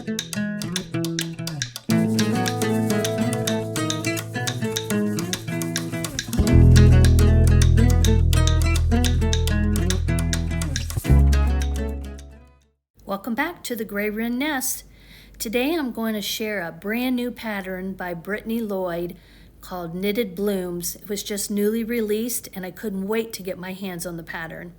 Welcome back to the Gray Wren Nest. Today I'm going to share a brand new pattern by Brittany Lloyd called Knitted Blooms. It was just newly released and I couldn't wait to get my hands on the pattern.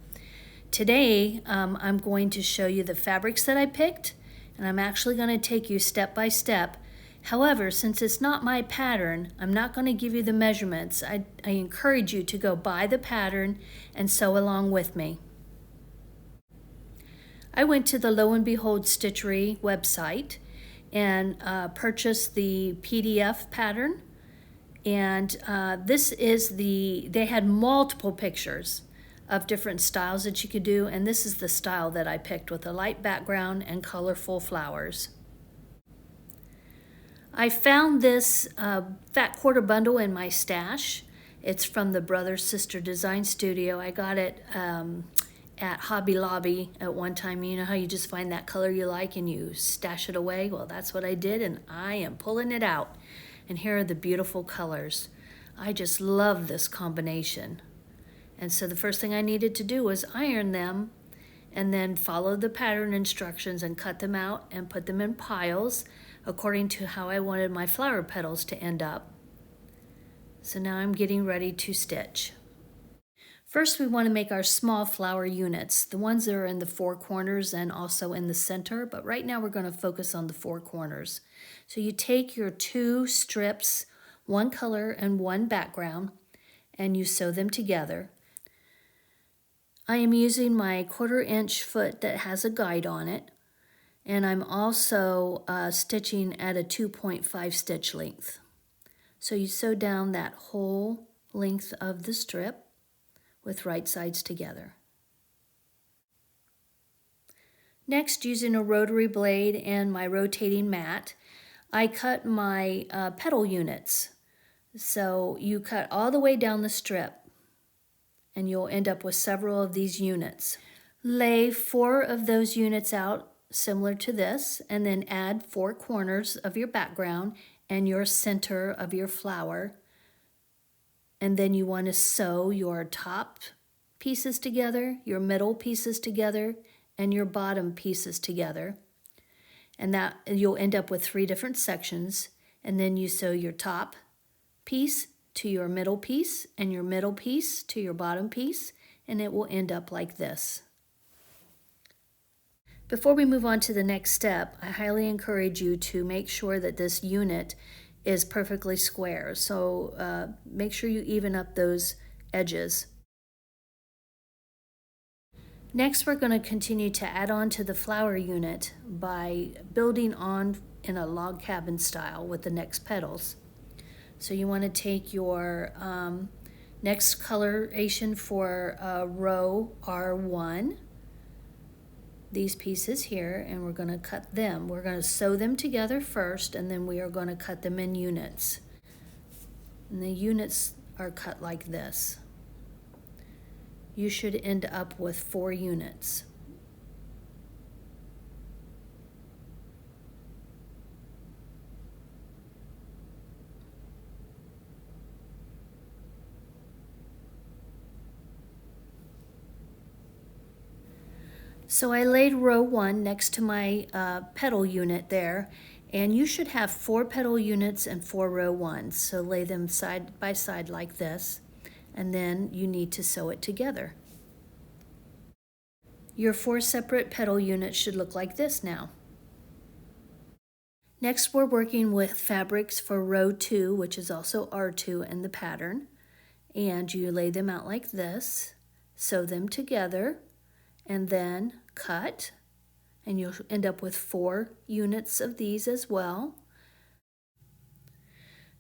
Today I'm going to show you the fabrics that I picked, and I'm actually going to take you step by step. However, since it's not my pattern, I'm not going to give you the measurements. I encourage you to go buy the pattern and sew along with me. I went to the Lo and Behold Stitchery website and purchased the PDF pattern. And this is they had multiple pictures of different styles that you could do. And this is the style that I picked with a light background and colorful flowers. I found this fat quarter bundle in my stash. It's from the Brother Sister Design Studio. I got it at Hobby Lobby at one time. You know how you just find that color you like and you stash it away? Well, that's what I did, and I am pulling it out. And here are the beautiful colors. I just love this combination. And so the first thing I needed to do was iron them and then follow the pattern instructions and cut them out and put them in piles according to how I wanted my flower petals to end up. So now I'm getting ready to stitch. First, we want to make our small flower units, the ones that are in the four corners and also in the center, but right now we're going to focus on the four corners. So you take your two strips, one color and one background, and you sew them together. I am using my 1/4 inch foot that has a guide on it, and I'm also stitching at a 2.5 stitch length. So you sew down that whole length of the strip with right sides together. Next, using a rotary blade and my rotating mat, I cut my petal units. So you cut all the way down the strip and you'll end up with several of these units. Lay 4 of those units out similar to this, and then add 4 corners of your background and your center of your flower. And then you want to sew your top pieces together, your middle pieces together, and your bottom pieces together. And that you'll end up with 3 different sections. And then you sew your top piece to your middle piece and your middle piece to your bottom piece, and it will end up like this. Before we move on to the next step, I highly encourage you to make sure that this unit is perfectly square. So make sure you even up those edges. Next, we're going to continue to add on to the flower unit by building on in a log cabin style with the next petals. So you want to take your next coloration for row R1, these pieces here, and we're going to cut them. We're going to sew them together first, and then we are going to cut them in units. And the units are cut like this. You should end up with 4 units. So I laid row 1 next to my petal unit there, and you should have 4 petal units and 4 row 1s. So lay them side by side like this, and then you need to sew it together. Your 4 separate petal units should look like this now. Next, we're working with fabrics for row 2, which is also R2 in the pattern, and you lay them out like this, sew them together, and then cut, and you'll end up with 4 units of these as well.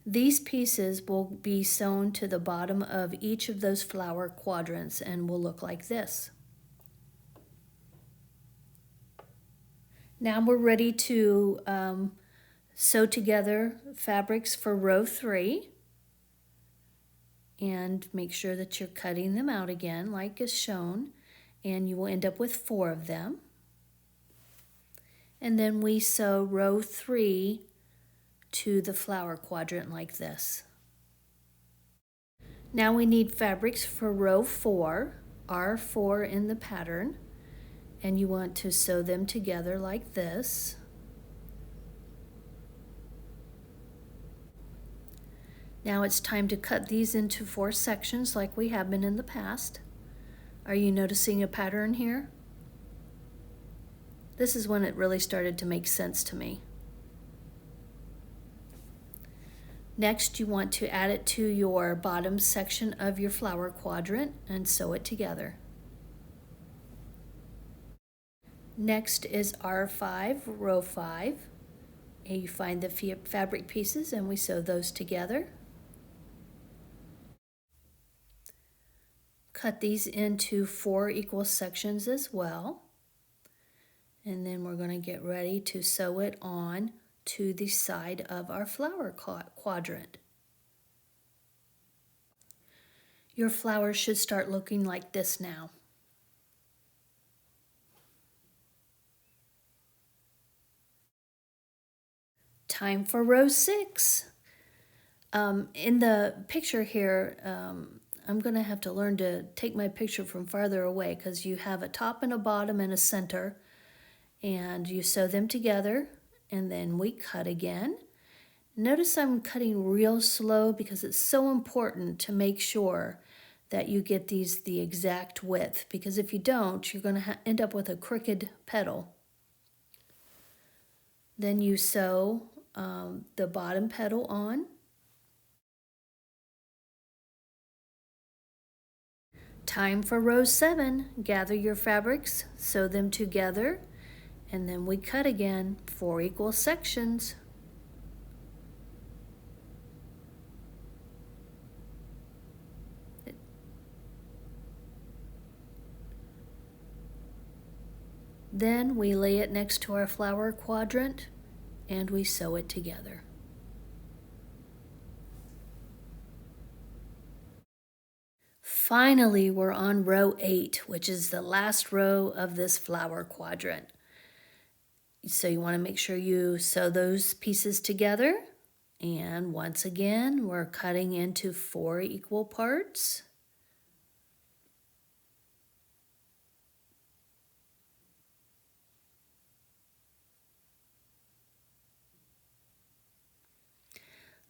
These pieces will be sewn to the bottom of each of those flower quadrants and will look like this. Now we're ready to sew together fabrics for row 3, and make sure that you're cutting them out again like is shown, and you will end up with 4 of them. And then we sew row 3 to the flower quadrant like this. Now we need fabrics for row 4, R4 in the pattern, and you want to sew them together like this. Now it's time to cut these into 4 sections like we have been in the past. Are you noticing a pattern here? This is when it really started to make sense to me. Next, you want to add it to your bottom section of your flower quadrant and sew it together. Next is R5, row 5. And you find the fabric pieces and we sew those together. Cut these into 4 equal sections as well. And then we're going to get ready to sew it on to the side of our flower quadrant. Your flowers should start looking like this now. Time for row 6. In the picture here, I'm going to have to learn to take my picture from farther away because you have a top and a bottom and a center, and you sew them together, and then we cut again. Notice I'm cutting real slow because it's so important to make sure that you get these the exact width, because if you don't, you're going to end up with a crooked petal. Then you sew the bottom petal on. Time for row 7. Gather your fabrics, sew them together, and then we cut again, 4 equal sections. Then we lay it next to our flower quadrant and we sew it together. Finally, we're on row 8, which is the last row of this flower quadrant. So you want to make sure you sew those pieces together. And once again, we're cutting into 4 equal parts.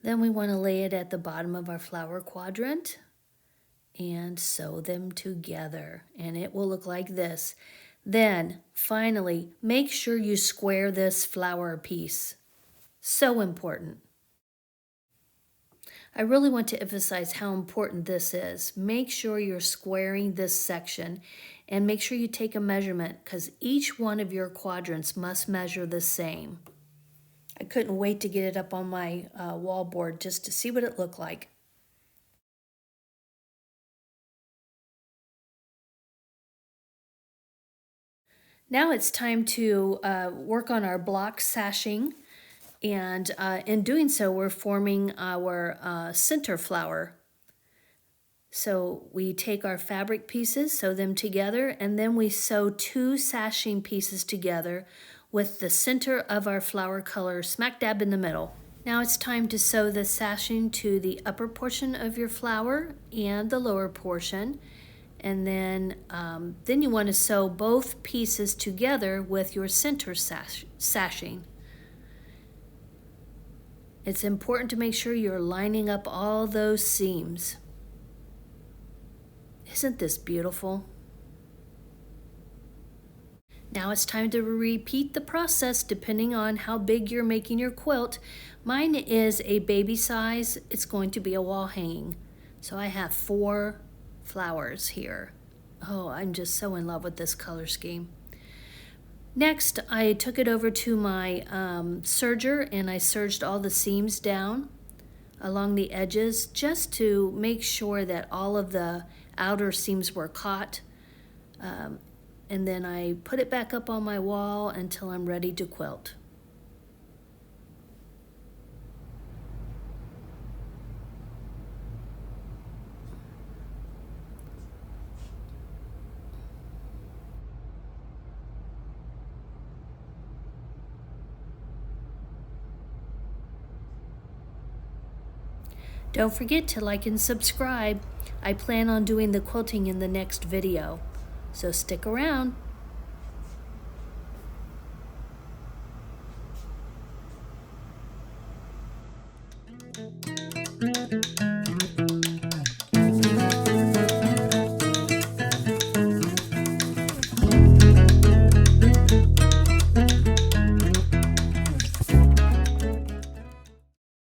Then we want to lay it at the bottom of our flower quadrant and sew them together, and it will look like this. Then finally, make sure you square this flower piece. So important. I really want to emphasize how important this is. Make sure you're squaring this section and make sure you take a measurement, because each one of your quadrants must measure the same. I couldn't wait to get it up on my wall board just to see what it looked like. Now it's time to work on our block sashing, and in doing so we're forming our center flower. So we take our fabric pieces, sew them together, and then we sew 2 sashing pieces together with the center of our flower color smack dab in the middle. Now it's time to sew the sashing to the upper portion of your flower and the lower portion. And then you want to sew both pieces together with your center sashing. It's important to make sure you're lining up all those seams. Isn't this beautiful? Now it's time to repeat the process depending on how big you're making your quilt. Mine is a baby size. It's going to be a wall hanging. So I have 4 flowers here. Oh, I'm just so in love with this color scheme. Next, I took it over to my serger and I serged all the seams down along the edges just to make sure that all of the outer seams were caught. And then I put it back up on my wall until I'm ready to quilt. Don't forget to like and subscribe. I plan on doing the quilting in the next video, so stick around.